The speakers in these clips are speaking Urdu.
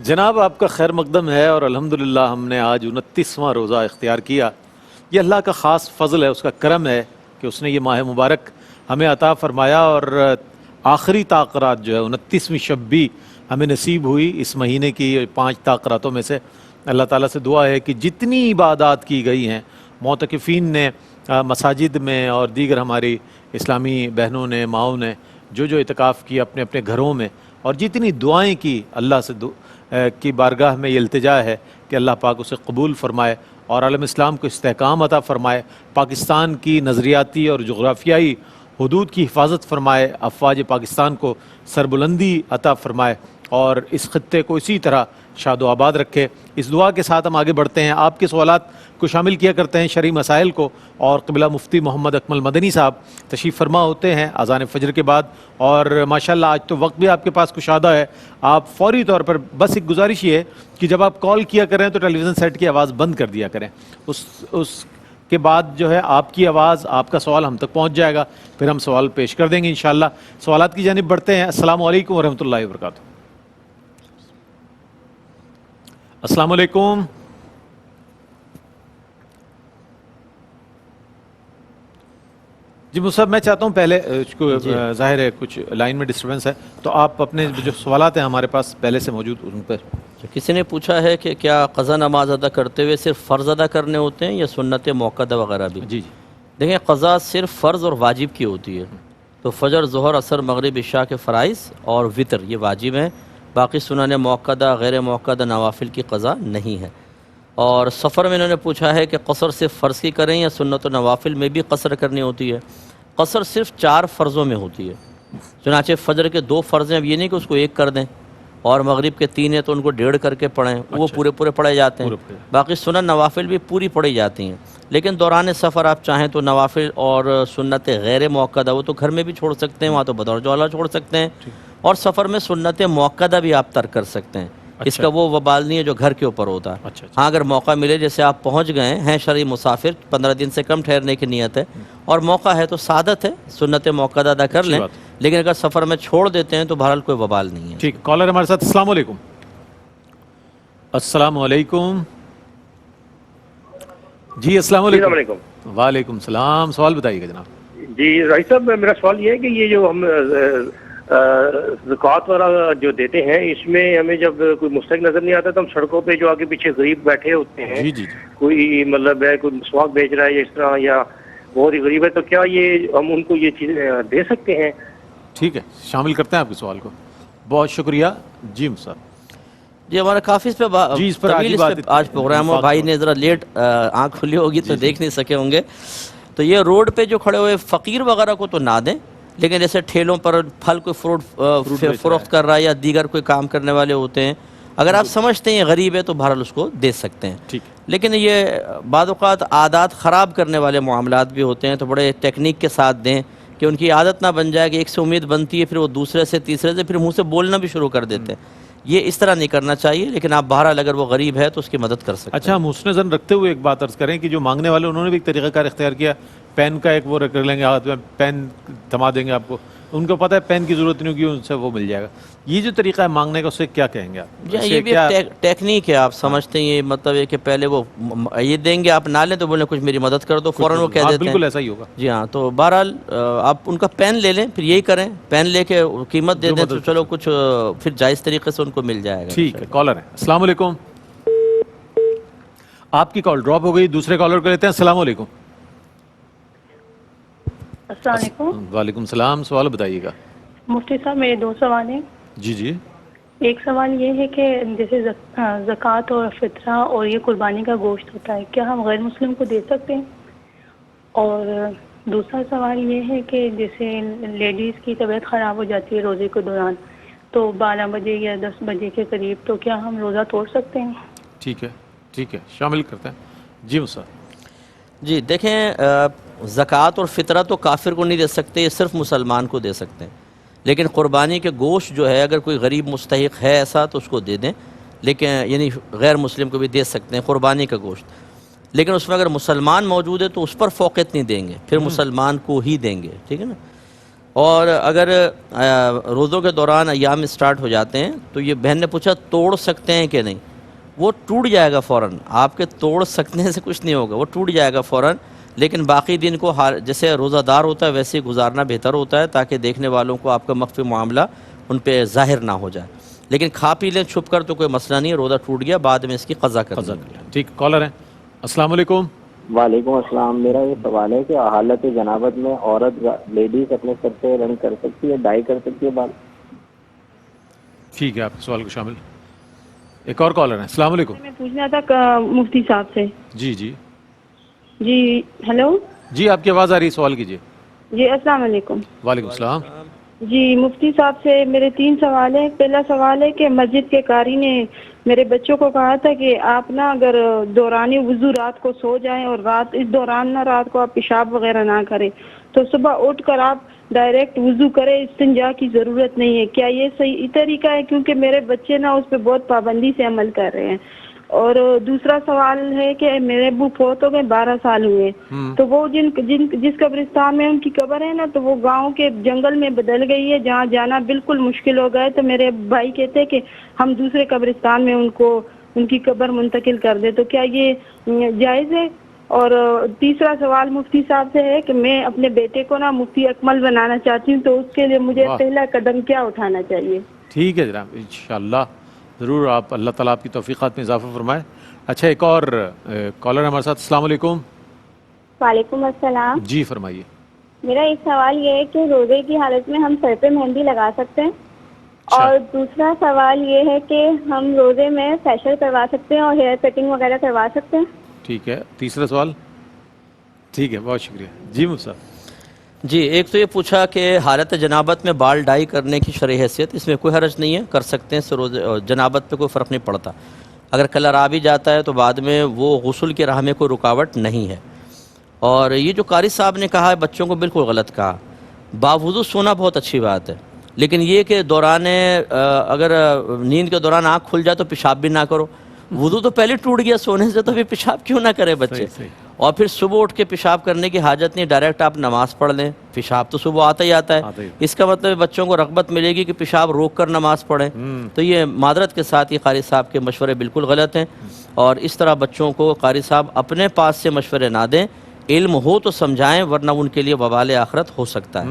جناب آپ کا خیر مقدم ہے اور الحمدللہ ہم نے آج 29واں روزہ اختیار کیا. یہ اللہ کا خاص فضل ہے، اس کا کرم ہے کہ اس نے یہ ماہ مبارک ہمیں عطا فرمایا اور آخری تاقرات جو ہے 29ویں شب بھی ہمیں نصیب ہوئی اس مہینے کی 5 تاقراتوں میں سے. اللہ تعالیٰ سے دعا ہے کہ جتنی عبادات کی گئی ہیں معتکفین نے مساجد میں اور دیگر ہماری اسلامی بہنوں نے ماؤں نے جو اعتکاف کیا اپنے اپنے گھروں میں، اور جتنی دعائیں کی اللہ سے کی بارگاہ میں یہ التجا ہے کہ اللہ پاک اسے قبول فرمائے اور عالم اسلام کو استحکام عطا فرمائے، پاکستان کی نظریاتی اور جغرافیائی حدود کی حفاظت فرمائے، افواج پاکستان کو سربلندی عطا فرمائے اور اس خطے کو اسی طرح شاد و آباد رکھے. اس دعا کے ساتھ ہم آگے بڑھتے ہیں. آپ کے سوالات کو شامل کیا کرتے ہیں شرعی مسائل کو، اور قبلہ مفتی محمد اکمل مدنی صاحب تشریف فرما ہوتے ہیں اذان فجر کے بعد. اور ماشاءاللہ آج تو وقت بھی آپ کے پاس کشادہ ہے. آپ فوری طور پر بس ایک گزارش یہ ہے کہ جب آپ کال کیا کریں تو ٹیلی ویژن سیٹ کی آواز بند کر دیا کریں. اس کے بعد جو ہے آپ کی آواز، آپ کا سوال ہم تک پہنچ جائے گا، پھر ہم سوال پیش کر دیں گے انشاءاللہ. سوالات کی جانب بڑھتے ہیں. السلام علیکم ورحمۃ اللہ وبرکاتہ. السلام علیکم. جی مصعب، میں چاہتا ہوں پہلے ظاہر ہے کچھ لائن میں ڈسٹربنس ہے، تو آپ اپنے جو سوالات ہیں ہمارے پاس پہلے سے موجود ان پر. کسی نے پوچھا ہے کہ کیا قضا نماز ادا کرتے ہوئے صرف فرض ادا کرنے ہوتے ہیں یا سنت موقدہ وغیرہ بھی؟ جی دیکھیں، قضا صرف فرض اور واجب کی ہوتی ہے. تو فجر، ظہر، عصر، مغرب، عشاء کے فرائض اور وطر یہ واجب ہیں. باقی سنن موقدہ، غیر موقدہ نوافل کی قضا نہیں ہے. اور سفر میں انہوں نے پوچھا ہے کہ قصر صرف فرض کی کریں یا سنت و نوافل میں بھی قصر کرنی ہوتی ہے؟ قصر صرف 4 فرضوں میں ہوتی ہے. چنانچہ فجر کے 2 فرض ہیں، اب یہ نہیں کہ اس کو 1 کر دیں، اور مغرب کے 3 ہیں تو ان کو 1.5 کر کے پڑھیں، وہ پورے پڑھے جاتے ہیں. باقی سنن نوافل بھی پوری پڑھی جاتی ہیں. لیکن دوران سفر آپ چاہیں تو نوافل اور سنت غیر موقدہ وہ تو گھر میں بھی چھوڑ سکتے ہیں، وہاں تو بطور جوالہ چھوڑ سکتے ہیں. اور سفر میں سنت موقدہ بھی آپ ترک کر سکتے ہیں. اس کا وہ وبال نہیں ہے جو گھر کے اوپر ہوتا ہے. ہاں، اگر موقع ملے، جیسے آپ پہنچ گئے ہیں شرعی مسافر، 15 دن سے کم ٹھہرنے کی نیت ہے اور موقع ہے تو سعادت ہے، سنت موقدہ ادا کر لیں. لیکن اگر سفر میں چھوڑ دیتے ہیں تو بہرحال کوئی وبال نہیں ہے. ٹھیک. کالر ہمارے ساتھ. السلام علیکم. السلام علیکم. جی السلام علیکم. وعلیکم السلام. سوال بتائیے گا جناب. جی رائی صاحب، میرا سوال یہ ہے کہ یہ جو ہم زکوٰۃ والا جو دیتے ہیں، اس میں ہمیں جب کوئی مستحق نظر نہیں آتا تو ہم سڑکوں پہ جو آگے پیچھے غریب بیٹھے ہوتے ہیں، جی کوئی مطلب ہے کوئی مسواک بیچ رہا ہے یا اس طرح، یا بہت ہی غریب ہے، تو کیا یہ ہم ان کو یہ چیزیں دے سکتے ہیں؟ ٹھیک ہے، شامل کرتے ہیں آپ کے سوال کو. بہت شکریہ. جی مصعب. جی ہمارا کافی اس پہ آج پروگرام ہوا، بھائی نے ذرا لیٹ آنکھ کھلی ہوگی تو دیکھ نہیں سکے ہوں گے. تو یہ روڈ پہ جو کھڑے ہوئے فقیر وغیرہ کو تو نہ دیں، لیکن جیسے ٹھیلوں پر پھل کوئی فروٹ فروخت کر رہا ہے یا دیگر کوئی کام کرنے والے ہوتے ہیں، اگر آپ سمجھتے ہیں یہ غریب ہے تو بہرحال اس کو دے سکتے ہیں. لیکن یہ بعض اوقات عادات خراب کرنے والے معاملات بھی ہوتے ہیں، تو بڑے ٹیکنیک کے ساتھ دیں کہ ان کی عادت نہ بن جائے کہ ایک سے امید بنتی ہے، پھر وہ دوسرے سے تیسرے سے پھر منہ سے بولنا بھی شروع کر دیتے ہیں. یہ اس طرح نہیں کرنا چاہیے. لیکن آپ بہرحال اگر وہ غریب ہے تو اس کی مدد کر سکتے ہیں. اچھا، ہم حسن ظن رکھتے ہوئے ایک بات عرض کریں کہ جو مانگنے والے انہوں نے بھی ایک طریقہ کار اختیار کیا. پین کا ایک وہ رکھ لیں گے ہاتھ میں، پین تھما دیں گے آپ کو. ان کو پتہ ہے پین کی ضرورت نہیں ہوگی، ان سے وہ مل جائے گا. یہ جو طریقہ ہے مانگنے کا، اس سے کیا کہیں گے آپ؟ یہ بھی ایک ٹیکنیک ہے. آپ سمجھتے ہیں یہ مطلب ہے کہ پہلے وہ یہ دیں گے، آپ نہ لیں تو بولیں کچھ میری مدد کر دو، فوراً وہ کہہ دیتے ہیں. بالکل ایسا ہی ہوگا. جی ہاں. تو بہرحال آپ ان کا پین لے لیں، پھر یہی کریں، پین لے کے قیمت دے دیں تو چلو کچھ پھر جائز طریقے سے ان کو مل جائے گا. ٹھیک ہے. کالر ہے. السلام علیکم. آپ کی کال ڈراپ ہو گئی، دوسرے کالر کو لیتے ہیں. السلام علیکم. السلام علیکم. وعلیکم السلام. سوال بتائیے گا. مفتی صاحب، میرے 2 سوال ہیں. جی. ایک سوال یہ ہے کہ جیسے زکوٰۃ اور فطرہ اور یہ قربانی کا گوشت ہوتا ہے، کیا ہم غیر مسلم کو دے سکتے ہیں؟ اور دوسرا سوال یہ ہے کہ جیسے لیڈیز کی طبیعت خراب ہو جاتی ہے روزے کے دوران، تو 12 بجے یا 10 بجے کے قریب، تو کیا ہم روزہ توڑ سکتے ہیں؟ ٹھیک ہے، شامل کرتے ہیں. جی مصعب. جی دیکھیں، زکوٰۃ اور فطرہ تو کافر کو نہیں دے سکتے، یہ صرف مسلمان کو دے سکتے ہیں. لیکن قربانی کے گوشت جو ہے، اگر کوئی غریب مستحق ہے ایسا تو اس کو دے دیں. لیکن یعنی غیر مسلم کو بھی دے سکتے ہیں قربانی کا گوشت. لیکن اس میں اگر مسلمان موجود ہے تو اس پر فوقیت نہیں دیں گے، پھر مسلمان کو ہی دیں گے. ٹھیک ہے نا. اور اگر روزوں کے دوران ایام اسٹارٹ ہو جاتے ہیں تو یہ بہن نے پوچھا توڑ سکتے ہیں کہ نہیں، وہ ٹوٹ جائے گا فوراً، آپ کے توڑ سکنے سے کچھ نہیں ہوگا، وہ ٹوٹ جائے گا فوراً، لیکن باقی دن کو جیسے روزہ دار ہوتا ہے ویسے ہی گزارنا بہتر ہوتا ہے تاکہ دیکھنے والوں کو آپ کا مخفی معاملہ ان پہ ظاہر نہ ہو جائے، لیکن کھا پی لیں چھپ کر تو کوئی مسئلہ نہیں ہے، روزہ ٹوٹ گیا بعد میں اس کی قضا کرنا ہے۔ ٹھیک، کالر ہیں، السلام علیکم۔ وعلیکم السلام۔ میرا یہ سوال ہے کہ حالت جنابت میں عورت لیڈیز اپنے سر پہ رنگ کر سکتی ہے، ڈائی کر سکتی ہے بال؟ ٹھیک ہے، آپ کے سوال کو شامل۔ ایک اور کالر ہیں، السلام علیکم۔ میں پوچھنا تھا مفتی صاحب سے۔ جی جی جی ہیلو، جی، آپ کی آواز آ رہی ہے، سوال کیجیے۔ جی السلام علیکم۔ وعلیکم السلام۔ جی مفتی صاحب سے میرے 3 سوال ہیں۔ پہلا سوال ہے کہ مسجد کے قاری نے میرے بچوں کو کہا تھا کہ آپ نا اگر دوران وضو رات کو سو جائیں اور اس دوران نا رات کو آپ پیشاب وغیرہ نہ کریں تو صبح اٹھ کر آپ ڈائریکٹ وضو کریں، استنجا کی ضرورت نہیں ہے، کیا یہ صحیح طریقہ ہے؟ کیونکہ میرے بچے نا اس پہ بہت پابندی سے عمل کر رہے ہیں۔ اور دوسرا سوال ہے کہ میرے ابو فوت ہو گئے، 12 سال ہوئے، تو وہ جس قبرستان میں ان کی قبر ہے نا تو وہ گاؤں کے جنگل میں بدل گئی ہے، جہاں جانا بالکل مشکل ہو گیا ہے، تو میرے بھائی کہتے ہیں کہ ہم دوسرے قبرستان میں ان کی قبر منتقل کر دیں، تو کیا یہ جائز ہے؟ اور تیسرا سوال مفتی صاحب سے ہے کہ میں اپنے بیٹے کو نا مفتی اکمل بنانا چاہتی ہوں، تو اس کے لیے مجھے پہلا قدم کیا اٹھانا چاہیے؟ ٹھیک ہے جناب، انشاءاللہ ضرور، آپ اللہ تعالیٰ آپ کی توفیقات میں اضافہ فرمائے۔ اچھا، ایک اور کالر ہمارے ساتھ، السلام علیکم۔ وعلیکم السلام۔ جی فرمائیے۔ میرا ایک سوال یہ ہے کہ روزے کی حالت میں ہم سر پہ مہندی لگا سکتے ہیں؟ اور دوسرا سوال یہ ہے کہ ہم روزے میں فیشل کروا سکتے ہیں اور ہیئر کٹنگ وغیرہ کروا سکتے ہیں؟ ٹھیک ہے، تیسرا سوال۔ ٹھیک ہے، بہت شکریہ۔ جی مفتی صاحب۔ جی، ایک تو یہ پوچھا کہ حالت جنابت میں بال ڈائی کرنے کی شرعی حیثیت، اس میں کوئی حرج نہیں ہے، کر سکتے ہیں، اس سے روزے جنابت پہ کوئی فرق نہیں پڑتا، اگر کلر آ بھی جاتا ہے تو بعد میں وہ غسل کی راہ میں کوئی رکاوٹ نہیں ہے۔ اور یہ جو قاری صاحب نے کہا ہے بچوں کو بالکل غلط کہا، باوضو سونا بہت اچھی بات ہے، لیکن یہ کہ دوران اگر نیند کے دوران آنکھ کھل جائے تو پیشاب بھی نہ کرو، وضو تو پہلے ٹوٹ گیا سونے سے، تو پھر پیشاب کیوں نہ کرے بچے؟ اور پھر صبح اٹھ کے پیشاب کرنے کی حاجت نہیں، ڈائریکٹ آپ نماز پڑھ لیں، پیشاب تو صبح آتا ہی آتا ہے، اس کا مطلب بچوں کو رغبت ملے گی کہ پیشاب روک کر نماز پڑھیں، تو یہ معذرت کے ساتھ یہ قاری صاحب کے مشورے بالکل غلط ہیں، اور اس طرح بچوں کو قاری صاحب اپنے پاس سے مشورے نہ دیں، علم ہو تو سمجھائیں، ورنہ ان کے لیے وبال آخرت ہو سکتا ہے۔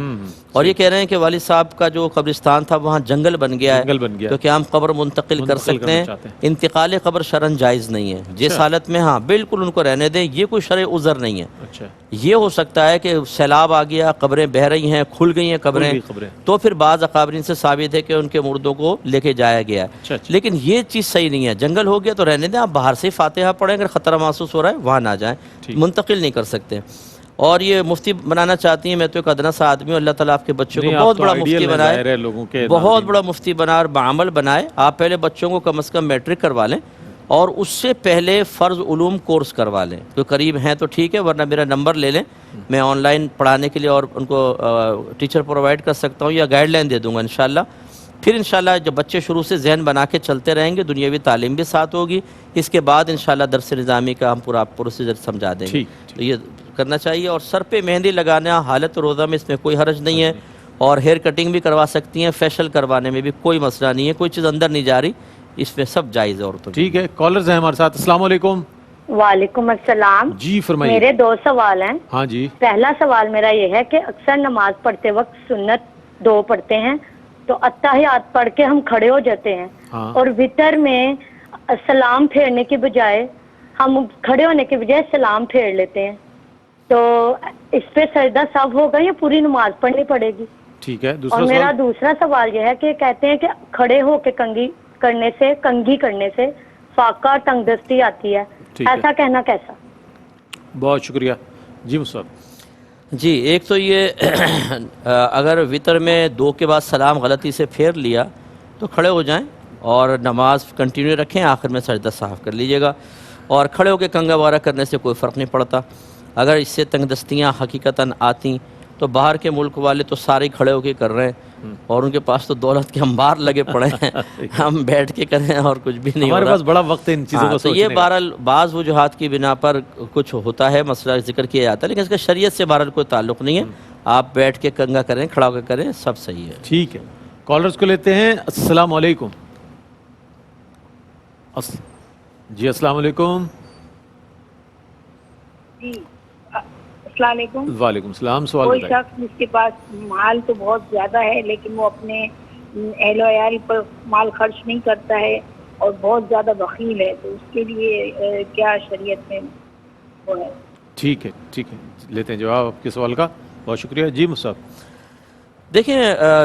اور یہ کہہ رہے ہیں کہ والد صاحب کا جو قبرستان تھا وہاں جنگل بن گیا ہے تو کیا ہم قبر منتقل کر سکتے ہیں؟ انتقال قبر شرعاً جائز نہیں ہے، جس حالت میں ہاں بالکل ان کو رہنے دیں، یہ کوئی شرعی عذر نہیں ہے۔ یہ ہو سکتا ہے کہ سیلاب آ گیا، قبریں بہہ رہی ہیں، کھل گئی ہیں قبریں، تو پھر بعض اکابرین سے ثابت ہے کہ ان کے مردوں کو لے کے جایا گیا ہے، لیکن یہ چیز صحیح نہیں ہے، جنگل ہو گیا تو رہنے دیں، آپ باہر سے فاتحہ پڑھیں، اگر خطرہ محسوس ہو رہا ہے وہاں نہ جائیں، منتقل نہیں کر سکتے۔ اور یہ مفتی بنانا چاہتی ہیں، میں تو ایک ادنا سا آدمی ہوں، اللہ تعالیٰ آپ کے بچوں کو بہت بڑا مفتی بنائے، بہت بڑا مفتی بنائے اور بعمل بنائے۔ آپ پہلے بچوں کو کم از کم میٹرک کروا لیں اور اس سے پہلے فرض علوم کورس کروا لیں، جو قریب ہیں تو ٹھیک ہے، ورنہ میرا نمبر لے لیں، میں آن لائن پڑھانے کے لیے اور ان کو ٹیچر پرووائڈ کر سکتا ہوں یا گائیڈ لائن دے دوں گا انشاءاللہ۔ پھر انشاءاللہ جب بچے شروع سے ذہن بنا کے چلتے رہیں گے، دنیاوی تعلیم بھی ساتھ ہوگی، اس کے بعد انشاءاللہ درس نظامی کا ہم پورا پروسیجر سمجھا دیں گے، تو یہ کرنا چاہیے۔ اور سر پہ مہندی لگانا حالت روزہ میں اس میں کوئی حرج نہیں ہے، اور ہیئر کٹنگ بھی کروا سکتی ہیں، فیشل کروانے میں بھی کوئی مسئلہ نہیں ہے، کوئی چیز اندر نہیں جا رہی، اس میں سب جائز ہے عورتوں۔ ٹھیک ہے، کالرز ہیں ہمارے ساتھ، السلام علیکم۔ وعلیکم السلام۔ جی فرمائیے۔ میرے 2 سوال ہیں۔ ہاں جی۔ پہلا سوال میرا یہ ہے کہ اکثر نماز پڑھتے وقت سنت 2 پڑھتے ہیں تو اتحیات پڑھ کے ہم کھڑے ہو جاتے ہیں، اور وتر میں سلام پھیرنے کی بجائے ہم کھڑے ہونے کے بجائے سلام پھیر لیتے ہیں، تو اس پہ سجدہ سہو ہوگا یا پوری نماز پڑھنی پڑے گی؟ ٹھیک ہے، اور میرا دوسرا سوال یہ ہے کہ کہتے ہیں کہ کھڑے ہو کے کنگھی کرنے سے فاقہ اور تنگ دستی آتی ہے، ایسا کہنا کیسا؟ بہت شکریہ۔ جی مصعب۔ جی، ایک تو یہ اگر وطر میں 2 کے بعد سلام غلطی سے پھیر لیا تو کھڑے ہو جائیں اور نماز کنٹینیو رکھیں، آخر میں سجدہ صاف کر لیجئے گا، اور کھڑے ہو کے کنگھا وغیرہ کرنے سے کوئی فرق نہیں پڑتا۔ اگر اس سے تنگ دستیاں حقیقتاً آتیں تو باہر کے ملک والے تو سارے کھڑے ہو کے کر رہے ہیں اور ان کے پاس تو دولت کے انبار لگے پڑے ہیں، ہم بیٹھ کے کریں اور کچھ بھی نہیں ہو ہمارے رہا۔ پاس بڑا وقت ہے ان چیزوں کو تو سوچنے یہ کا۔ بہرحال بعض وجوہات کی بنا پر کچھ ہوتا ہے، مسئلہ ذکر کیا جاتا ہے، لیکن اس کا شریعت سے بہرحال کوئی تعلق نہیں ہے۔ آپ بیٹھ کے کنگا کریں، کھڑا ہو کے کریں، سب صحیح ہے۔ ٹھیک ہے، کالرز کو لیتے ہیں۔ السلام علیکم۔ جی السلام علیکم۔ جی السلام علیکم۔ وعلیکم السلام، سوال کوئی بتائیں۔ شخص جس کے پاس مال تو بہت زیادہ ہے لیکن وہ اپنے اہل و عیال پر مال خرچ نہیں کرتا ہے اور بہت زیادہ بخیل ہے، تو اس کے لیے کیا شریعت میں وہ ہے؟ ٹھیک ہے، ٹھیک ہے، لیتے ہیں جواب آپ کے سوال کا، بہت شکریہ۔ جی مصعب۔ دیکھیں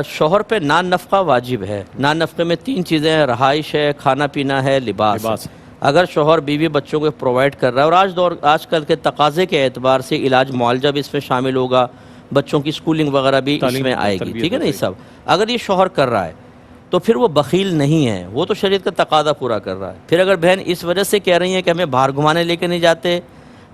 شوہر پہ نان نفقہ واجب ہے۔ نان نفقے میں 3 چیزیں ہیں، رہائش ہے، کھانا پینا ہے، لباس ہے۔ اگر شوہر بیوی بچوں کو پرووائڈ کر رہا ہے، اور آج کل کے تقاضے کے اعتبار سے علاج معالجہ بھی اس میں شامل ہوگا، بچوں کی سکولنگ وغیرہ بھی اس میں آئے گی، ٹھیک ہے نا، یہ سب اگر یہ شوہر کر رہا ہے تو پھر وہ بخیل نہیں ہے، وہ تو شریعت کا تقاضا پورا کر رہا ہے۔ پھر اگر بہن اس وجہ سے کہہ رہی ہیں کہ ہمیں باہر گھمانے لے کے نہیں جاتے،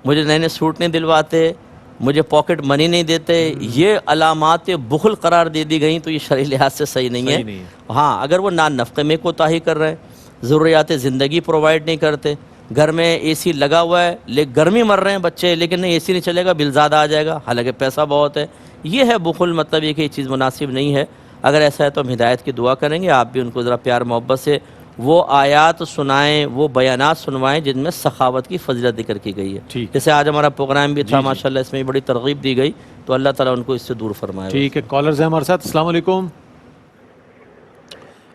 مجھے نئے نئے سوٹ نہیں دلواتے، مجھے پاکٹ منی نہیں دیتے، یہ علامات بخل قرار دے دی گئیں، تو یہ شرعی لحاظ سے صحیح نہیں ہے۔ ہاں اگر وہ نان نفقے میں کوتاہی کر رہے ہیں، ضروریات زندگی پرووائڈ نہیں کرتے، گھر میں اے سی لگا ہوا ہے لیکن گرمی مر رہے ہیں بچے، لیکن نہیں اے سی نہیں چلے گا، بل زیادہ آ جائے گا، حالانکہ پیسہ بہت ہے، یہ ہے بخل، مطلب یہ کہ یہ چیز مناسب نہیں ہے۔ اگر ایسا ہے تو ہم ہدایت کی دعا کریں گے، آپ بھی ان کو ذرا پیار محبت سے وہ آیات سنائیں، وہ بیانات سنوائیں جن میں سخاوت کی فضیلت ذکر کی گئی ہے۔ جیسے آج ہمارا پروگرام بھی تھا، ماشاءاللہ اس میں بڑی ترغیب دی گئی، تو اللہ تعالیٰ ان کو اس سے دور فرمائے۔ ٹھیک ہے، کالرز ہیں ہمارے ساتھ۔ السلام علیکم۔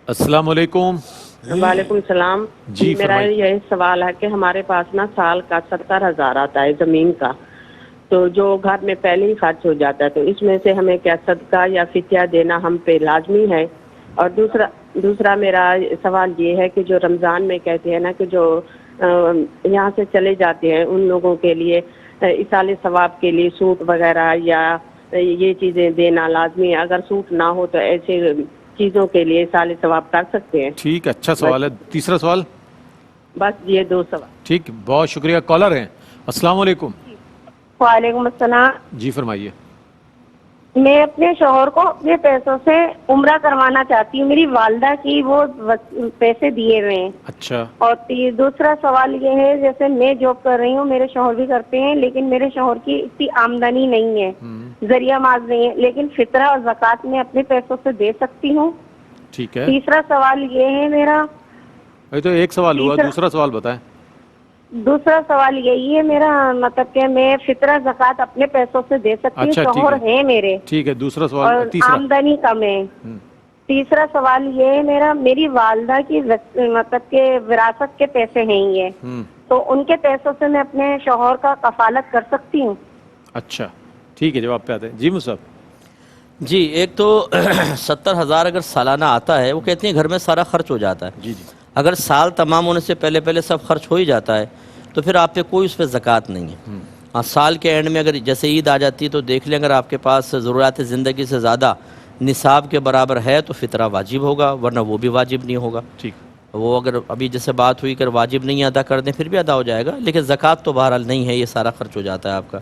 السلام علیکم۔ وعلیکم السلام۔ جی میرا یہ سوال ہے کہ ہمارے پاس نا سال کا 70,000 آتا ہے زمین کا، تو جو گھر میں پہلے ہی خرچ ہو جاتا ہے، تو اس میں سے ہمیں کیا صدقہ یا فدیہ دینا ہم پہ لازمی ہے؟ اور دوسرا میرا سوال یہ ہے کہ جو رمضان میں کہتے ہیں نا کہ جو یہاں سے چلے جاتے ہیں ان لوگوں کے لیے ایصال ثواب کے لیے سوٹ وغیرہ یا یہ چیزیں دینا لازمی ہے، اگر سوٹ نہ ہو تو ایسے چیزوں کے لیے ایصال ثواب کر سکتے ہیں؟ ٹھیک ہے، اچھا سوال ہے۔ تیسرا سوال؟ بس یہ 2 سوال۔ ٹھیک، بہت شکریہ۔ کالر ہیں، السلام علیکم۔ وعلیکم السلام۔ جی فرمائیے۔ میں اپنے شوہر کو اپنے پیسوں سے عمرہ کروانا چاہتی ہوں، میری والدہ کی وہ پیسے دیے ہوئے ہیں۔ اچھا۔ اور دوسرا سوال یہ ہے، جیسے میں جاب کر رہی ہوں، میرے شوہر بھی کرتے ہیں، لیکن میرے شوہر کی اتنی آمدنی نہیں ہے، ذریعہ معاش نہیں ہے، لیکن فطرہ اور زکوٰۃ میں اپنے پیسوں سے دے سکتی ہوں؟ ٹھیک ہے۔ تیسرا سوال یہ ہے میرا، تو ایک سوال ہوا، دوسرا سوال بتائیں۔ دوسرا سوال یہی ہے میرا، مطلب کہ میں فطرہ زکوٰۃ اپنے پیسوں سے دے سکتی ہوں، شوہر ہیں میرے، ٹھیک ہے، دوسرا اور سوال، تیسرا۔ آمدنی کم ہے۔ تیسرا سوال یہ ہے میرا، میری والدہ کی مطلب کہ وراثت کے پیسے ہیں یہ، تو ان کے پیسوں سے میں اپنے شوہر کا کفالت کر سکتی ہوں؟ اچھا ٹھیک ہے، جواب پہ آتے ہیں۔ جی مصعب۔ جی ایک تو 70,000 اگر سالانہ آتا ہے، وہ کہتے ہیں گھر میں سارا خرچ ہو جاتا ہے۔ جی جی۔ اگر سال تمام ہونے سے پہلے سب خرچ ہو ہی جاتا ہے تو پھر آپ پہ کوئی اس پہ زکوٰۃ نہیں ہے۔ ہاں سال کے اینڈ میں اگر جیسے عید آ جاتی ہے تو دیکھ لیں، اگر آپ کے پاس ضروریات زندگی سے زیادہ نصاب کے برابر ہے تو فطرہ واجب ہوگا، ورنہ وہ بھی واجب نہیں ہوگا۔ ٹھیک، وہ اگر ابھی جیسے بات ہوئی کہ واجب نہیں ادا کر دیں پھر بھی ادا ہو جائے گا، لیکن زکوٰۃ تو بہرحال نہیں ہے، یہ سارا خرچ ہو جاتا ہے آپ کا۔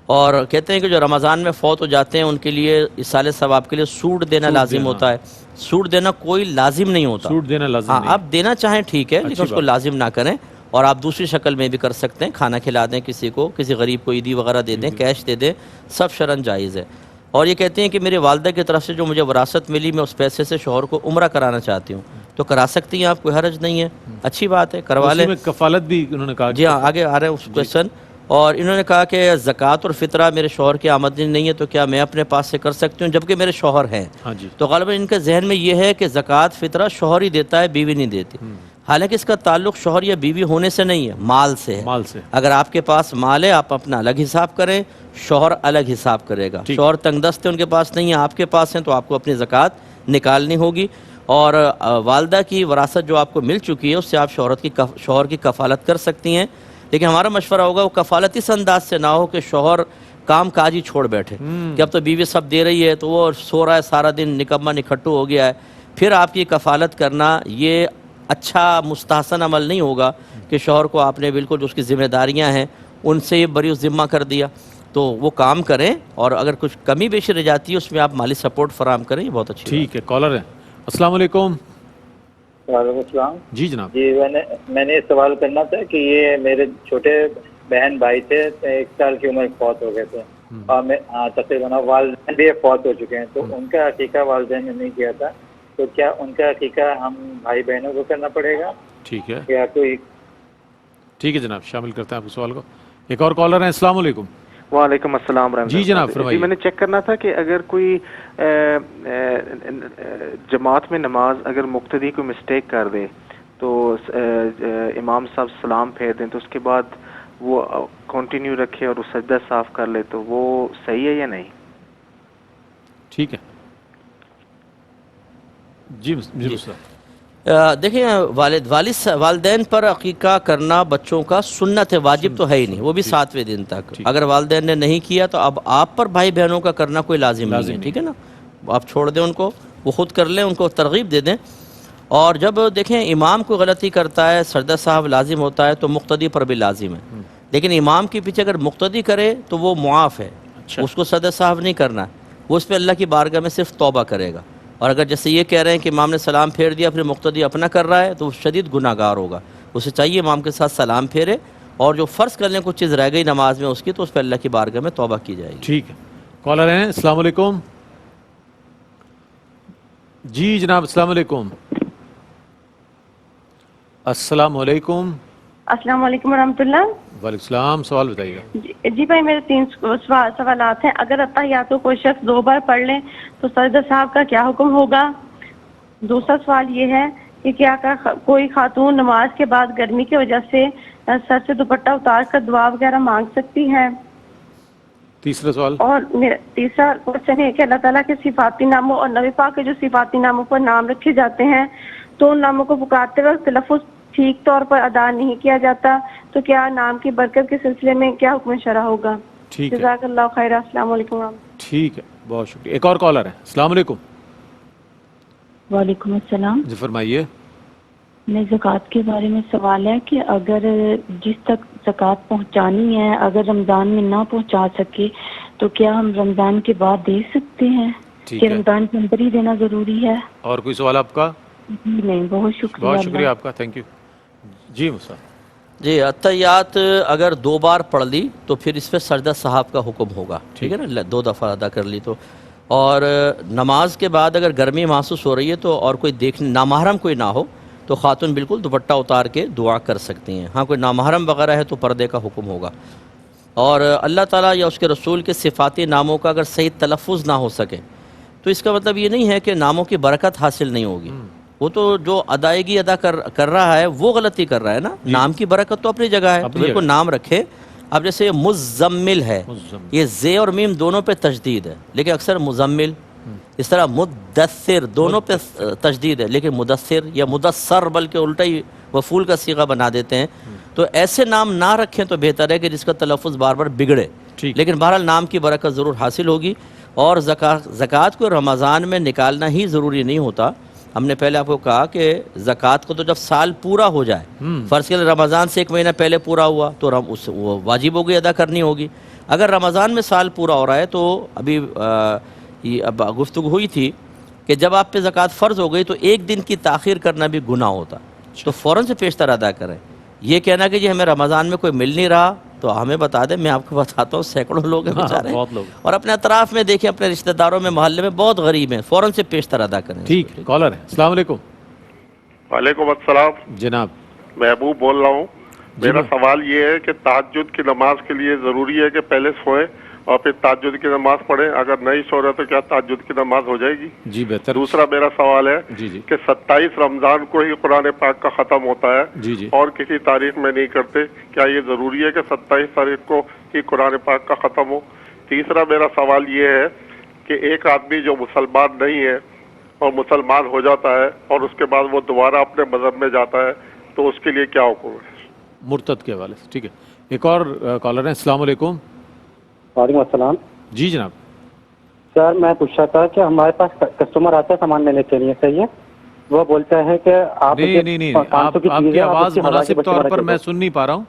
اور کہتے ہیں کہ جو رمضان میں فوت ہو جاتے ہیں ان کے لیے ایصال ثواب کے لیے سوٹ دینا لازم ہوتا ہے۔ سوٹ دینا کوئی لازم نہیں ہوتا، سوٹ دینا لازم نہیں، آپ دینا چاہیں ٹھیک ہے، لیکن اس کو لازم نہ کریں، اور آپ دوسری شکل میں بھی کر سکتے ہیں، کھانا کھلا دیں کسی کو، کسی غریب کو عیدی وغیرہ دے دیں، کیش دے دیں، سب شرعاً جائز ہے۔ اور یہ کہتے ہیں کہ میرے والدہ کی طرف سے جو مجھے وراثت ملی، میں اس پیسے سے شوہر کو عمرہ کرانا چاہتی ہوں، تو کرا سکتی ہیں آپ، کوئی حرج نہیں ہے، اچھی بات ہے، کروا لیں۔ کفالت بھی انہوں نے کہا۔ جی ہاں، آگے آ رہے ہیں اس کویشچن۔ اور انہوں نے کہا کہ زکوٰۃ اور فطرہ میرے شوہر کی آمدنی نہیں ہے تو کیا میں اپنے پاس سے کر سکتی ہوں جبکہ میرے شوہر ہیں؟ تو غالباً ان کے ذہن میں یہ ہے کہ زکوٰۃ فطرہ شوہر ہی دیتا ہے، بیوی نہیں دیتی، حالانکہ اس کا تعلق شوہر یا بیوی ہونے سے نہیں ہے، مال سے ہے۔ مال سے، اگر آپ کے پاس مال ہے آپ اپنا الگ حساب کریں، شوہر الگ حساب کرے گا۔ شوہر تنگ دست ہے، ان کے پاس نہیں ہے، آپ کے پاس ہیں، تو آپ کو اپنی زکوٰۃ نکالنی ہوگی۔ اور والدہ کی وراثت جو آپ کو مل چکی ہے اس سے آپ شوہر کی کفالت کر سکتی ہیں، لیکن ہمارا مشورہ ہوگا وہ کفالت اس انداز سے نہ ہو کہ شوہر کام کاج ہی چھوڑ بیٹھے کہ اب تو بیوی سب دے رہی ہے تو وہ سو رہا ہے سارا دن، نکما نکھٹو ہو گیا ہے، پھر آپ کی کفالت کرنا یہ اچھا مستحسن عمل نہیں ہوگا کہ شوہر کو آپ نے بالکل جو اس کی ذمہ داریاں ہیں ان سے یہ بری ذمہ کر دیا۔ تو وہ کام کریں، اور اگر کچھ کمی بیشی رہ جاتی ہے اس میں آپ مالی سپورٹ فراہم کریں، یہ بہت اچھی ٹھیک ہے. کالر ہیں. السلام علیکم. وعلیکم السلام. جی جناب. جی میں نے سوال کرنا تھا کہ یہ میرے چھوٹے بہن بھائی تھے، 1 سال کی عمر فوت ہو گئے تھے، اور تقریباً والدین بھی فوت ہو چکے ہیں، تو ان کا عقیقہ والدین نے نہیں کیا تھا، تو کیا ان کا عقیقہ ہم بھائی بہنوں کو کرنا پڑے گا؟ ٹھیک ہے. یا کوئی؟ ٹھیک ہے جناب، شامل کرتے ہیں آپ کے سوال کو. ایک اور کالر ہیں. السلام علیکم. وعلیکم السلام ورحمۃ اللہ. جی جناب فرمائیے. جی میں نے چیک کرنا تھا کہ اگر کوئی جماعت میں نماز اگر مقتدی کو مسٹیک کر دے تو امام صاحب سلام پھیر دیں تو اس کے بعد وہ کنٹینیو رکھے اور سجدہ صاف کر لے تو وہ صحیح ہے یا نہیں؟ ٹھیک ہے. جی دیکھیں والدین پر عقیقہ کرنا بچوں کا سنت ہے، واجب تو ہے ہی نہیں، وہ بھی 7ویں دن تک. اگر والدین نے نہیں کیا تو اب آپ پر بھائی بہنوں کا کرنا کوئی لازم نہیں ہے. ٹھیک ہے نا، آپ چھوڑ دیں ان کو، وہ خود کر لیں، ان کو ترغیب دے دیں. اور جب دیکھیں امام کو غلطی کرتا ہے، سجدہ صاحب لازم ہوتا ہے، تو مقتدی پر بھی لازم ہے. لیکن امام کے پیچھے اگر مقتدی کرے تو وہ معاف ہے، اس کو سجدہ صاحب نہیں کرنا، وہ اس پہ اللہ کی بارگاہ میں صرف توبہ کرے گا. اور اگر جیسے یہ کہہ رہے ہیں کہ امام نے سلام پھیر دیا پھر مقتدی اپنا کر رہا ہے تو وہ شدید گناہ گار ہوگا. اسے چاہیے امام کے ساتھ سلام پھیرے، اور جو فرض کرنے کچھ چیز رہ گئی نماز میں اس کی تو اس پہ اللہ کی بارگاہ میں توبہ کی جائے گی. ٹھیک ہے. کالر ہیں. السلام علیکم. جی جناب السلام علیکم. السلام علیکم. السلام علیکم ورحمۃ اللہ. وعلیکم السلام. سوال بتائیے گا. جی بھائی میرے 3 سوالات ہیں. اگر اتحیات کو کوئی شخص 2 بار پڑھ لے تو سجدہ صاحب کا کیا حکم ہوگا؟ دوسرا سوال یہ ہے کہ کیا کوئی خاتون نماز کے بعد گرمی کی وجہ سے سر سے دوپٹہ اتار کر دعا وغیرہ مانگ سکتی ہے؟ تیسرا سوال. اور میرا تیسرا کوشچن ہے کہ اللہ تعالیٰ کے صفاتی ناموں اور نبی پاک کے جو صفاتی ناموں پر نام رکھے جاتے ہیں تو ان ناموں کو پکارتے وقت تلفظ ٹھیک طور پر ادا نہیں کیا جاتا، تو کیا نام کی برکت کے سلسلے میں کیا حکم شرع ہوگا؟ ٹھیک ہے. جزاک اللہ خیر. السلام علیکم ورحمۃ. ٹھیک ہے، بہت شکریہ. ایک اور کالر ہے. السلام علیکم. وعلیکم السلام. جی فرمائیے. میں زکوٰۃ کے بارے میں سوال ہے کہ اگر جس تک زکوٰۃ پہنچانی ہے اگر رمضان میں نہ پہنچا سکے تو کیا ہم رمضان کے بعد دے سکتے ہیں کہ رمضان کے اندر ہی دینا ضروری ہے؟ اور کوئی سوال آپ کا؟ نہیں، بہت شکریہ. بہت شکریہ آپ کا. Thank you. جی موسیٰ. جی اتحیات اگر 2 بار پڑھ لی تو پھر اس پہ سجدہ صاحب کا حکم ہوگا. ٹھیک ہے نا، 2 دفعہ ادا کر لی تو. اور نماز کے بعد اگر گرمی محسوس ہو رہی ہے تو اور کوئی دیکھنے نامحرم کوئی نہ ہو تو خاتون بالکل دوپٹہ اتار کے دعا کر سکتی ہیں. ہاں کوئی نامحرم وغیرہ ہے تو پردے کا حکم ہوگا. اور اللہ تعالیٰ یا اس کے رسول کے صفاتی ناموں کا اگر صحیح تلفظ نہ ہو سکے تو اس کا مطلب یہ نہیں ہے کہ ناموں کی برکت حاصل نہیں ہوگی. وہ تو جو ادائیگی ادا کر رہا ہے وہ غلطی کر رہا ہے نا. نام کی برکت تو اپنی جگہ ہے، تو کوئی نام رکھے. اب جیسے مزمل ہے، یہ زے اور میم دونوں پہ تشدید ہے لیکن اکثر مزمل، اس طرح مدثر دونوں پہ تشدید ہے لیکن مدثر یا مدثر بلکہ الٹا ہی مفعول کا صیغہ بنا دیتے ہیں. تو ایسے نام نہ رکھیں تو بہتر ہے کہ جس کا تلفظ بار بار بگڑے. لیکن بہرحال نام کی برکت ضرور حاصل ہوگی. اور زکوٰۃ کو رمضان میں نکالنا ہی ضروری نہیں ہوتا. ہم نے پہلے آپ کو کہا کہ زکوٰۃ کو تو جب سال پورا ہو جائے، فرض کے رمضان سے 1 مہینہ پہلے پورا ہوا تو وہ واجب ہوگی، ادا کرنی ہوگی. اگر رمضان میں سال پورا ہو رہا ہے تو ابھی اب گفتگو ہوئی تھی کہ جب آپ پہ زکوٰۃ فرض ہو گئی تو 1 دن کی تاخیر کرنا بھی گناہ ہوتا، تو فوراً سے پیشتر ادا کریں. یہ کہنا کہ جی ہمیں رمضان میں کوئی مل نہیں رہا تو ہمیں بتا دیں، میں آپ کو بتاتا ہوں سینکڑوں لوگ ہیں بیچارے، اور اپنے اطراف میں دیکھیں، اپنے رشتہ داروں میں محلے میں بہت غریب ہیں، فوراً سے پیشتر ادا کریں. ٹھیک. کالر ہے. السلام علیکم. وعلیکم السلام. جناب محبوب بول رہا ہوں. میرا سوال یہ ہے کہ تہجد کی نماز کے لیے ضروری ہے کہ پہلے سوئیں اور پھر تہجد کی نماز پڑھیں؟ اگر نہیں سو رہے تو کیا تہجد کی نماز ہو جائے گی؟ جی بہتر. دوسرا میرا سوال ہے کہ 27 رمضان کو ہی قرآن پاک کا ختم ہوتا ہے اور کسی تاریخ میں نہیں کرتے، کیا یہ ضروری ہے کہ 27 تاریخ کو ہی قرآن پاک کا ختم ہو؟ تیسرا میرا سوال یہ ہے کہ ایک آدمی جو مسلمان نہیں ہے اور مسلمان ہو جاتا ہے اور اس کے بعد وہ دوبارہ اپنے مذہب میں جاتا ہے تو اس کے لیے کیا حکم ہے؟ مرتد کے حوالے سے. ٹھیک ہے. ایک اور کالر ہیں. السلام علیکم. وعلیکم السلام. جی جناب. سر میں پوچھ رہا تھا کہ ہمارے پاس کسٹمر آتا ہے سامان لینے کے لیے، صحیح ہے، وہ بولتا ہے کہ آپ نہیں آپ کی آواز مناسب طور پر میں سن نہیں پا رہا ہوں.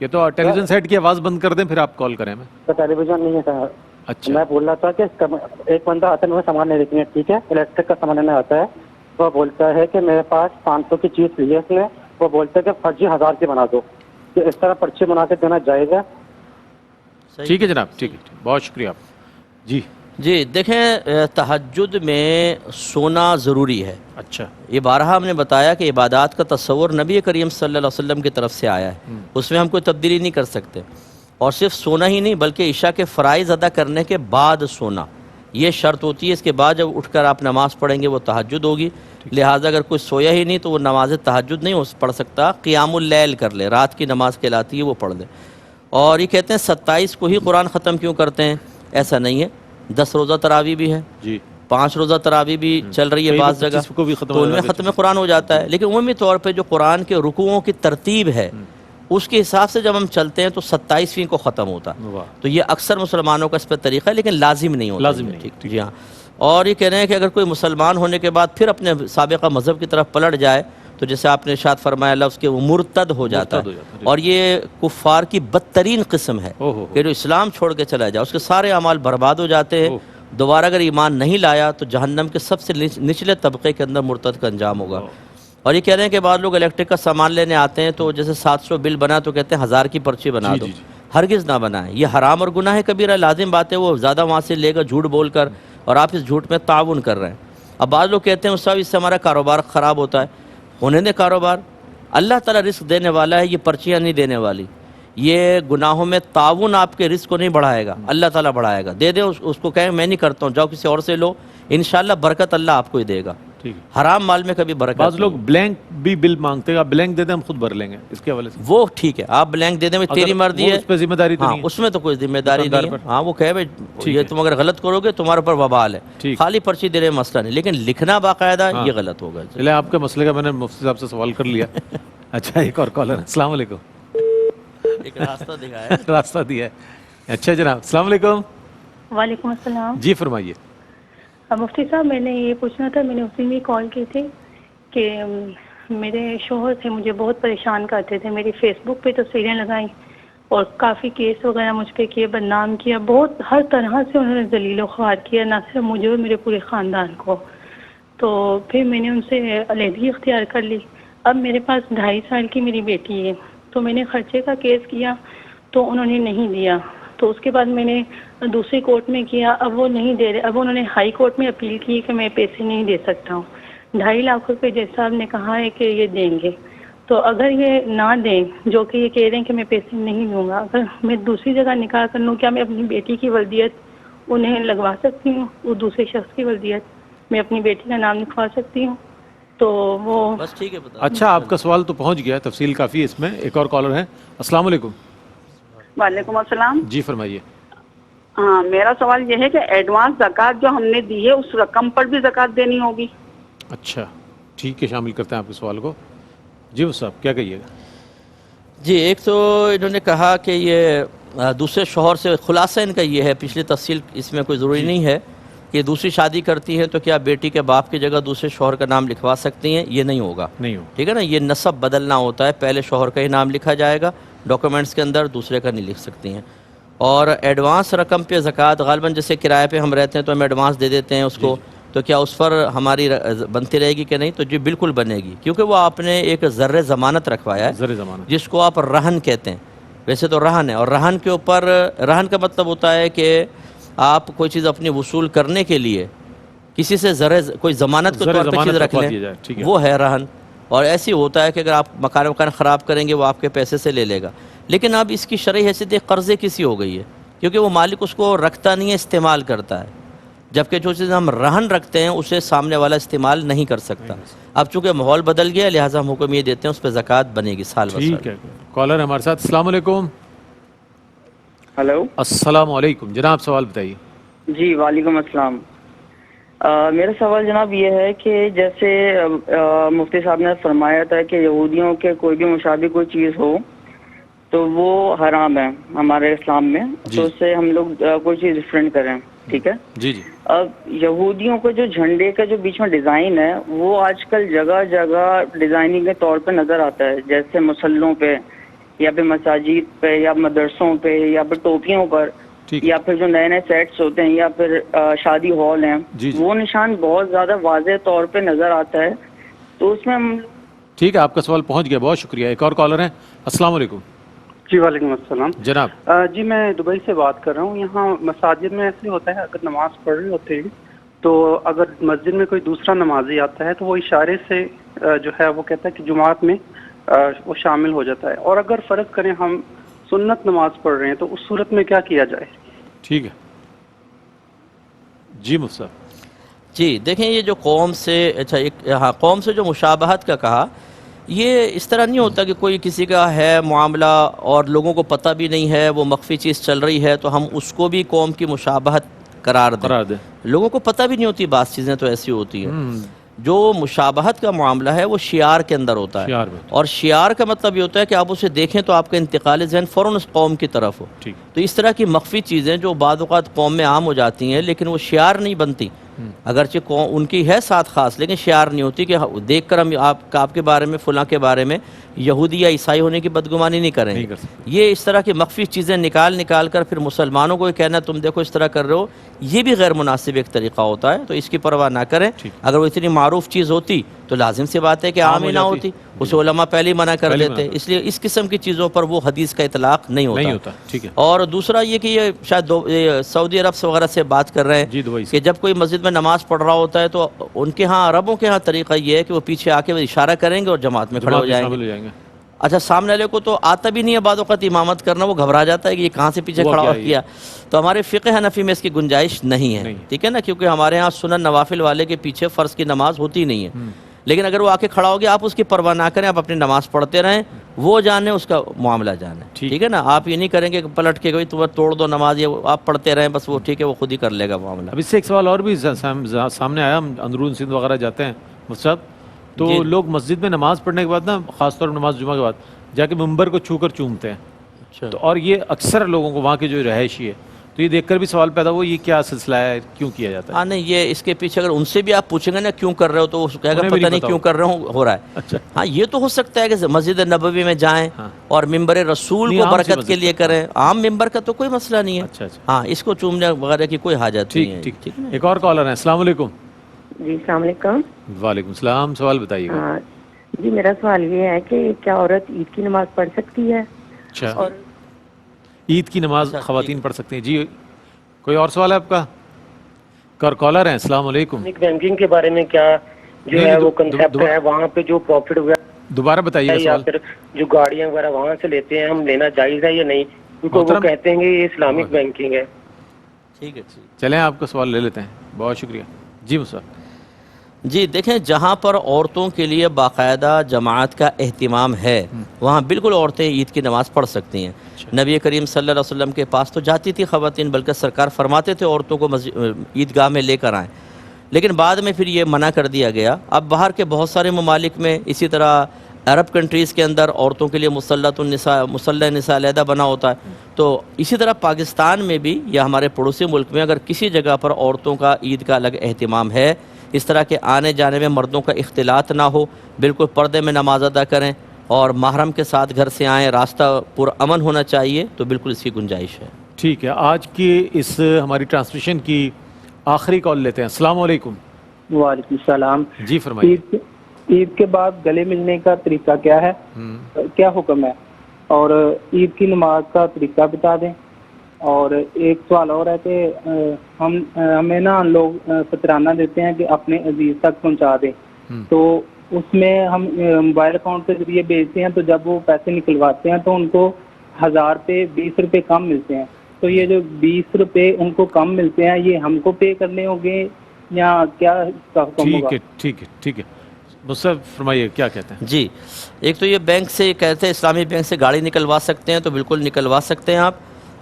یہ تو ٹیلی ویژن سیٹ کی آواز بند کر دیں پھر آپ کال کریں ہمیں. تو ٹیلی ویژن نہیں ہے سر. اچھا میں بول رہا تھا کہ ایک بندہ آتا ہے, مجھے سامان نہیں دیکھنے, ٹھیک ہے, الیکٹرک کا سامان لینے آتا ہے, وہ بولتا ہے کہ میرے پاس 500 کی چیز لی ہے اس نے, وہ بولتا ہے کہ فرضی 1000 کی بنا دو. کہ اس طرح پرچی بنا کے دینا جائز ہے؟ ٹھیک ہے جناب, ٹھیک ہے, بہت شکریہ آپ. جی دیکھیں, تہجد میں سونا ضروری ہے. اچھا, یہ بارہا ہم نے بتایا کہ عبادات کا تصور نبی کریم صلی اللہ علیہ وسلم کی طرف سے آیا ہے, اس میں ہم کوئی تبدیلی نہیں کر سکتے. اور صرف سونا ہی نہیں بلکہ عشاء کے فرائض ادا کرنے کے بعد سونا, یہ شرط ہوتی ہے. اس کے بعد جب اٹھ کر آپ نماز پڑھیں گے وہ تہجد ہوگی. لہٰذا اگر کوئی سویا ہی نہیں تو وہ نماز تہجد نہیں پڑھ سکتا, قیام اللیل کر لے, رات کی نماز کہلاتی ہے, وہ پڑھ لے. اور یہ کہتے ہیں 27 کو ہی قرآن ختم کیوں کرتے ہیں, ایسا نہیں ہے. 10 روزہ تراویح بھی ہے, 5 روزہ تراویح بھی چل رہی ہے بعض جگہ, تو ان میں ختم قرآن ہو جاتا ہے. لیکن عمومی طور پہ جو قرآن کے رکوعوں کی ترتیب ہے اس کے حساب سے جب ہم چلتے ہیں تو 27ویں کو ختم ہوتا. تو یہ اکثر مسلمانوں کا اس پہ طریقہ ہے, لیکن لازم نہیں ہوتا. لازم نہیں. جی ہاں. اور یہ کہہ رہے ہیں کہ اگر کوئی مسلمان ہونے کے بعد پھر اپنے سابقہ مذہب کی طرف پلٹ جائے تو جیسے آپ نے ارشاد فرمایا لفظ کہ وہ مرتد ہو جاتا ہے. اور یہ کفار کی بدترین قسم ہے کہ جو اسلام چھوڑ کے چلا جائے, اس کے سارے اعمال برباد ہو جاتے ہیں. دوبارہ اگر ایمان نہیں لایا تو جہنم کے سب سے نچلے طبقے کے اندر مرتد کا انجام ہوگا. اور یہ کہہ رہے ہیں کہ بعض لوگ الیکٹرک کا سامان لینے آتے ہیں تو جیسے 700 بل بنا تو کہتے ہیں 1000 کی پرچی بنا دو. ہرگز نہ بنائیں, یہ حرام اور گناہ کبیرہ. لازم بات ہے وہ زیادہ وہاں سے لے گا جھوٹ بول کر, اور آپ اس جھوٹ میں تعاون کر رہے ہیں. اب بعض لوگ کہتے ہیں اس سے ہمارا کاروبار خراب ہوتا ہے. ہونے دیں کاروبار, اللہ تعالیٰ رزق دینے والا ہے, یہ پرچیاں نہیں دینے والی. یہ گناہوں میں تعاون آپ کے رزق کو نہیں بڑھائے گا, اللہ تعالیٰ بڑھائے گا. دے دیں اس کو, کہیں میں نہیں کرتا ہوں, جاؤ کسی اور سے لو, انشاءاللہ برکت اللہ آپ کو ہی دے گا. حرام مال میں کبھی برکت. بعض لوگ بلینک بھی بل مانگتے ہیں, آپ بلینک دے دیں ہم خود بھر لیں گے, اس کے حوالے سے وہ ٹھیک ہے, آپ بلینک دے دیں, تیری مرضی ہے, اس پہ ذمہ داری تو نہیں ہے. اس میں تو کوئی ذمہ داری نہیں ہے. ہاں وہ کہے بھائی یہ تم اگر غلط کرو گے تمہارے اوپر وبال ہے, خالی پرچی دینے میں مسئلہ نہیں, لیکن لکھنا باقاعدہ یہ غلط ہوگا. چلے آپ کے مسئلے کا میں نے مفتی صاحب سے سوال کر لیا. اچھا, ایک اور کالر. السلام علیکم. ایک راستہ دکھایا, راستہ دیا ہے. اچھا جناب, السلام علیکم. وعلیکم السلام. جی فرمائیے. مفتی صاحب, میں نے یہ پوچھنا تھا, میں نے اسی میں کال کی تھی کہ میرے شوہر تھے, مجھے بہت پریشان کرتے تھے. میری فیس بک پہ تصویریں لگائیں اور کافی کیس وغیرہ مجھ پہ کیے, بدنام کیا, بہت ہر طرح سے انہوں نے ذلیل و خوار کیا, نہ صرف مجھے اور میرے پورے خاندان کو. تو پھر میں نے ان سے علیحدگی اختیار کر لی. اب میرے پاس 2.5 سال کی میری بیٹی ہے, تو میں نے خرچے کا کیس کیا تو انہوں نے نہیں دیا. تو اس کے بعد میں نے دوسری کورٹ میں کیا, اب وہ نہیں دے رہے. اب انہوں نے ہائی کورٹ میں اپیل کی کہ میں پیسے نہیں دے سکتا ہوں. 2.5 لاکھ روپے جج صاحب نے کہا ہے کہ یہ دیں گے. تو اگر یہ نہ دیں, جو کہ یہ کہہ رہے ہیں کہ میں پیسے نہیں دوں گا, اگر میں دوسری جگہ نکاح کر لوں, کیا میں اپنی بیٹی کی ولدیت انہیں لگوا سکتی ہوں؟ وہ دوسرے شخص کی ولدیت میں اپنی بیٹی کا نام لکھوا سکتی ہوں؟ تو وہ بس ٹھیک ہے. اچھا, آپ کا سوال تو پہنچ گیا, تفصیل کافی ہے اس میں. ایک اور کالر ہے. السلام علیکم. وعلیکم السلام. جی فرمائیے. ہاں, میرا سوال یہ ہے کہ ایڈوانس زکوٰۃ جو ہم نے دی ہے اس رقم پر بھی زکوٰۃ دینی ہوگی؟ اچھا ٹھیک ہے, شامل کرتے ہیں آپ کے سوال کو. جی وہ صاحب کیا کہیے گا؟ جی, ایک تو انہوں نے کہا کہ یہ دوسرے شوہر سے, خلاصہ ان کا یہ ہے, پچھلی تفصیل اس میں کوئی ضروری نہیں ہے کہ دوسری شادی کرتی ہیں تو کیا بیٹی کے باپ کی جگہ دوسرے شوہر کا نام لکھوا سکتی ہیں؟ یہ نہیں ہوگا. نہیں ہو, ٹھیک ہے نا. یہ نسب بدلنا ہوتا ہے, پہلے شوہر کا ہی نام لکھا جائے گا ڈاکومنٹس کے اندر, دوسرے کا نہیں لکھ سکتی ہیں. اور ایڈوانس رقم پہ زکوٰۃ, غالباً جیسے کرائے پہ ہم رہتے ہیں تو ہم ایڈوانس دے دیتے ہیں اس کو, تو کیا اس پر ہماری بنتی رہے گی کہ نہیں؟ تو جی بالکل بنے گی, کیونکہ وہ آپ نے ایک زر ضمانت رکھوایا ہے, جس کو آپ رہن کہتے ہیں. ویسے تو رہن ہے, اور رہن کے اوپر, رہن کا مطلب ہوتا ہے کہ آپ کوئی چیز اپنی وصول کرنے کے لیے کسی سے کوئی ضمانت کے طور پہ چیز رکھ لیں, وہ ہے رہن. اور ایسی ہوتا ہے کہ اگر آپ مکان خراب کریں گے وہ آپ کے پیسے سے لے لے گا. لیکن اب اس کی شرعی حیثیت ایک قرضے کسی ہو گئی ہے, کیونکہ وہ مالک اس کو رکھتا نہیں ہے, استعمال کرتا ہے. جبکہ جو چیز ہم رہن رکھتے ہیں اسے سامنے والا استعمال نہیں کر سکتا. اب چونکہ ماحول بدل گیا لہٰذا ہم حکم یہ دیتے ہیں اس پہ زکوٰۃ بنے گی سال بہ سال. ٹھیک ہے. کالر ہمارے ساتھ. السلام علیکم. ہلو. السلام علیکم جناب, سوال بتائیے. جی وعلیکم السلام. میرا سوال جناب یہ ہے کہ جیسے مفتی صاحب نے فرمایا تھا کہ یہودیوں کے کوئی بھی مشابہ کوئی چیز ہو تو وہ حرام ہے ہمارے اسلام میں, تو اس سے ہم لوگ کوئی چیز ڈفرینٹ کریں, ٹھیک ہے. جی جی. اب یہودیوں کا جو جھنڈے کا جو بیچ میں ڈیزائن ہے وہ آج کل جگہ جگہ ڈیزائننگ کے طور پہ نظر آتا ہے, جیسے مسلوں پہ یا پھر مساجد پہ یا مدرسوں پہ یا پھر ٹوپیوں پر یا پھر جو نئے نئے سیٹس ہوتے ہیں یا پھر شادی ہال ہیں وہ نشان بہت زیادہ واضح طور پہ نظر آتا ہے. تو اس میں ہم ٹھیک ہے، آپ کا سوال پہنچ گیا، بہت شکریہ. ایک اور کالر ہیں. السلام علیکم. جی وعلیکم السلام جناب. جی میں دبئی سے بات کر رہا ہوں. یہاں مساجد میں ایسے ہوتا ہے اگر نماز پڑھ رہے ہوتے ہیں تو اگر مسجد میں کوئی دوسرا نمازی آتا ہے تو وہ اشارے سے جو ہے وہ کہتا ہے کہ جماعت میں وہ شامل ہو جاتا ہے. اور اگر فرض کریں ہم سنت نماز پڑھ رہے ہیں تو اس صورت میں کیا کیا جائے؟ ٹھیک ہے جی مفتی صاحب. جی دیکھیں یہ جو قوم سے قوم سے جو مشابہت کا کہا، یہ اس طرح نہیں ہوتا کہ کوئی کسی کا ہے معاملہ اور لوگوں کو پتہ بھی نہیں ہے، وہ مخفی چیز چل رہی ہے تو ہم اس کو بھی قوم کی مشابہت قرار دیں. لوگوں کو پتہ بھی نہیں ہوتی، بعض چیزیں تو ایسی ہوتی ہیں. جو مشابہت کا معاملہ ہے وہ شعار کے اندر ہوتا ہے، اور شعار کا مطلب یہ ہوتا ہے کہ آپ اسے دیکھیں تو آپ کا انتقال ذہن فوراً اس قوم کی طرف ہو. تو اس طرح کی مخفی چیزیں جو بعض اوقات قوم میں عام ہو جاتی ہیں لیکن وہ شعار نہیں بنتی، اگرچہ ان کی ہے ساتھ خاص لیکن شعار نہیں ہوتی کہ دیکھ کر ہم آپ کے بارے میں فلاں کے بارے میں یہودی یا عیسائی ہونے کی بدگمانی نہیں کریں گے. یہ اس طرح کی مخفی چیزیں نکال کر پھر مسلمانوں کو یہ کہنا تم دیکھو اس طرح کر رہے ہو، یہ بھی غیر مناسب ایک طریقہ ہوتا ہے. تو اس کی پرواہ نہ کریں. اگر وہ اتنی معروف چیز ہوتی تو لازم سی بات ہے کہ عام ہی نہ ہوتی، اسے علماء پہلے ہی منع کر دیتے. اس لیے اس قسم کی چیزوں پر وہ حدیث کا اطلاق نہیں ہوتا. اور دوسرا یہ کہ یہ شاید سعودی عرب وغیرہ سے بات کر رہے ہیں کہ جب کوئی مسجد میں نماز پڑھ رہا ہوتا ہے تو ان کے ہاں عربوں کے ہاں طریقہ یہ ہے کہ وہ پیچھے آ کے اشارہ کریں گے اور جماعت میں کھڑے ہو جائیں گے. اچھا سامنے والے کو تو آتا بھی نہیں ہے بعض اوقات امامت کرنا، وہ گھبرا جاتا ہے کہ یہ کہاں سے پیچھے کھڑا ہو کیا. تو ہمارے فقہ حنفی میں اس کی گنجائش نہیں ہے، ٹھیک ہے نا، کیونکہ ہمارے ہاں سنن نوافل والے کے پیچھے فرض کی نماز ہوتی نہیں ہے. لیکن اگر وہ آ کے کھڑا ہو گیا آپ اس کی پرواہ نہ کریں، آپ اپنی نماز پڑھتے رہیں، وہ جانے اس کا معاملہ جانے. ٹھیک ہے نا، آپ یہ نہیں کریں گے پلٹ کے کوئی تمہیں توڑ دو نماز، یہ آپ پڑھتے رہیں بس، وہ ٹھیک ہے وہ خود ہی کر لے گا معاملہ. اب اس سے ایک سوال اور بھی سامنے آیا. ہم اندرون سندھ وغیرہ جاتے ہیں مفتی صاحب، تو لوگ مسجد میں نماز پڑھنے کے بعد نا، خاص طور پر نماز جمعہ کے بعد جا کے ممبر کو چھو کر چومتے ہیں. تو اور یہ اکثر لوگوں کو وہاں کے جو رہائشی ہے تو یہ دیکھ کر بھی سوال پیدا ہوا یہ کیا سلسلہ ہے، کیوں کیا جاتا ہے؟ ہاں نہیں، یہ اس کے پیچھے اگر ان سے بھی آپ پوچھیں گے نا کیوں کر رہے ہو تو وہ کہے گا پتہ نہیں کیوں کر رہے ہو رہا ہے. اچھا ہاں یہ تو ہو سکتا ہے کہ مسجد نبوی میں جائیں اور ممبر رسول کو برکت کے لیے کریں. عام ممبر کا تو کوئی مسئلہ نہیں ہے. ہاں اس کو چومنے وغیرہ کی کوئی حاجت نہیں ہے. ٹھیک. ایک اور کالر ہے. السلام علیکم. جی السلام علیکم. وعلیکم السلام. سوال بتائیے گا. جی میرا سوال یہ ہے کہ کیا عورت عید کی نماز پڑھ سکتی ہے؟ اچھا، عید کی نماز خواتین پڑھ سکتی ہیں. جی کوئی اور سوال ہے آپ کا؟ کالر ہیں. السلام علیکم. بینکنگ کے بارے میں کیا جو ہے وہ کنسیپٹ ہے، وہاں پہ جو پروفٹ وغیرہ دوبارہ بتائیے یا پھر جو گاڑیاں وغیرہ وہاں سے لیتے ہیں ہم لینا جائز ہے یا نہیں؟ کیونکہ وہ کہتے ہیں کہ یہ اسلامک بینکنگ ہے. ٹھیک ہے چلیں آپ کا سوال لے لیتے ہیں. بہت شکریہ. جی مصعب. جی دیکھیں، جہاں پر عورتوں کے لیے باقاعدہ جماعت کا اہتمام ہے وہاں بالکل عورتیں عید کی نماز پڑھ سکتی ہیں. نبی کریم صلی اللہ علیہ وسلم کے پاس تو جاتی تھی خواتین، بلکہ سرکار فرماتے تھے عورتوں کو عیدگاہ میں لے کر آئیں، لیکن بعد میں پھر یہ منع کر دیا گیا. اب باہر کے بہت سارے ممالک میں، اسی طرح عرب کنٹریز کے اندر عورتوں کے لیے مسلح نساء علیحدہ بنا ہوتا ہے. تو اسی طرح پاکستان میں بھی یا ہمارے پڑوسی ملک میں اگر کسی جگہ پر عورتوں کا عید کا الگ اہتمام ہے، اس طرح کے آنے جانے میں مردوں کا اختلاط نہ ہو، بالکل پردے میں نماز ادا کریں اور محرم کے ساتھ گھر سے آئیں، راستہ پرامن ہونا چاہیے، تو بالکل اس کی گنجائش ہے. ٹھیک ہے. آج کی اس ہماری ٹرانسمیشن کی آخری کال لیتے ہیں. السلام علیکم. وعلیکم السلام. جی فرمائیے. عید کے بعد گلے ملنے کا طریقہ کیا ہے، کیا حکم ہے، اور عید کی نماز کا طریقہ بتا دیں. اور ایک سوال اور ہے کہ ہمیں نا لوگ فطرانہ دیتے ہیں کہ اپنے عزیز تک پہنچا دیں، تو اس میں ہم موبائل اکاؤنٹ کے ذریعے بھیجتے ہیں، تو جب وہ پیسے نکلواتے ہیں تو ان کو 1000 پہ 20 روپے کم ملتے ہیں. تو یہ جو 20 روپے ان کو کم ملتے ہیں یہ ہم کو پے کرنے ہوں گے یا کیا اس کا حکم ہوگا؟ ٹھیک ہے. مصعب فرمائیے کیا کہتے ہیں. جی ایک تو یہ بینک سے کہتے ہیں اسلامی بینک سے گاڑی نکلوا سکتے ہیں تو بالکل نکلوا سکتے ہیں آپ.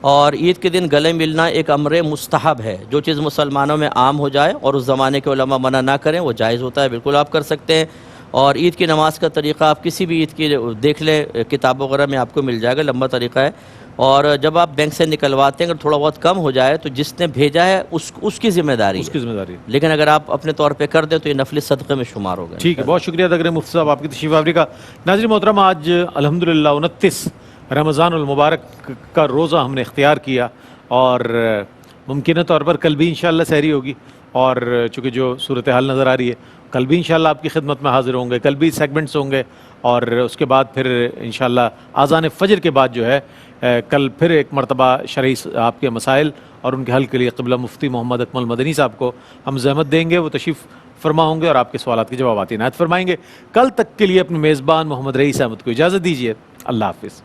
اور عید کے دن گلے ملنا ایک امر مستحب ہے، جو چیز مسلمانوں میں عام ہو جائے اور اس زمانے کے علماء منع نہ کریں وہ جائز ہوتا ہے، بالکل آپ کر سکتے ہیں. اور عید کی نماز کا طریقہ آپ کسی بھی عید کی دیکھ لیں، کتاب وغیرہ میں آپ کو مل جائے گا، لمبا طریقہ ہے. اور جب آپ بینک سے نکلواتے ہیں اگر تھوڑا بہت کم ہو جائے تو جس نے بھیجا ہے اس کی ذمہ داری ہے، لیکن اگر آپ اپنے طور پہ کر دیں تو یہ نفلی صدقے میں شمار ہوگا. ٹھیک ہے. بہت شکریہ ادا کریں مفتی صاحب آپ کی تشریف آوری کا. ناظرین محترم، آج الحمدللہ 29 رمضان المبارک کا روزہ ہم نے اختیار کیا اور ممکنہ طور پر کل بھی انشاءاللہ سحری ہوگی، اور چونکہ جو صورتحال نظر آ رہی ہے کل بھی انشاءاللہ آپ کی خدمت میں حاضر ہوں گے، کل بھی سیگمنٹس ہوں گے، اور اس کے بعد پھر انشاءاللہ اذان فجر کے بعد جو ہے کل پھر ایک مرتبہ شرعی آپ کے مسائل اور ان کے حل کے لیے قبلہ مفتی محمد اکمل مدنی صاحب کو ہم زحمت دیں گے، وہ تشریف فرما ہوں گے اور آپ کے سوالات کے جوابات عنایت فرمائیں گے۔ کل تک کے لیے اپنے میزبان محمد رئیس احمد کو اجازت دیجیے، اللہ حافظ۔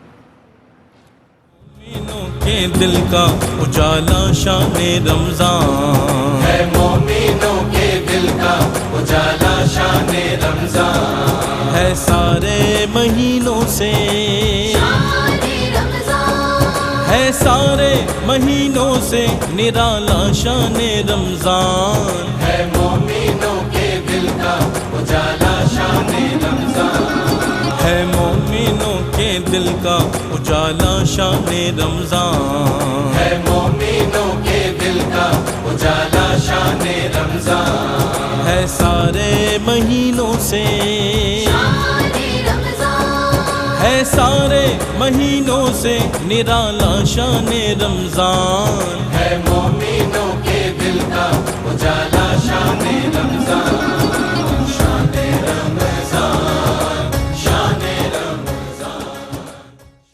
کے دل کا اجالا شان رمضان ہے، مومنوں کے دل کا اجالا شان رمضان ہے، سارے مہینوں سے ہے، سارے مہینوں سے نرالا شان رمضان ہے، مومنوں کے دل کا اجالا شان رمضان ہے، مومنوں کے دل کا اجالا شان رمضان ہے، مومنوں کے دل کا اجالا شان رمضان ہے، سارے مہینوں سے ہے، سارے مہینوں سے نرالا شان رمضان ہے،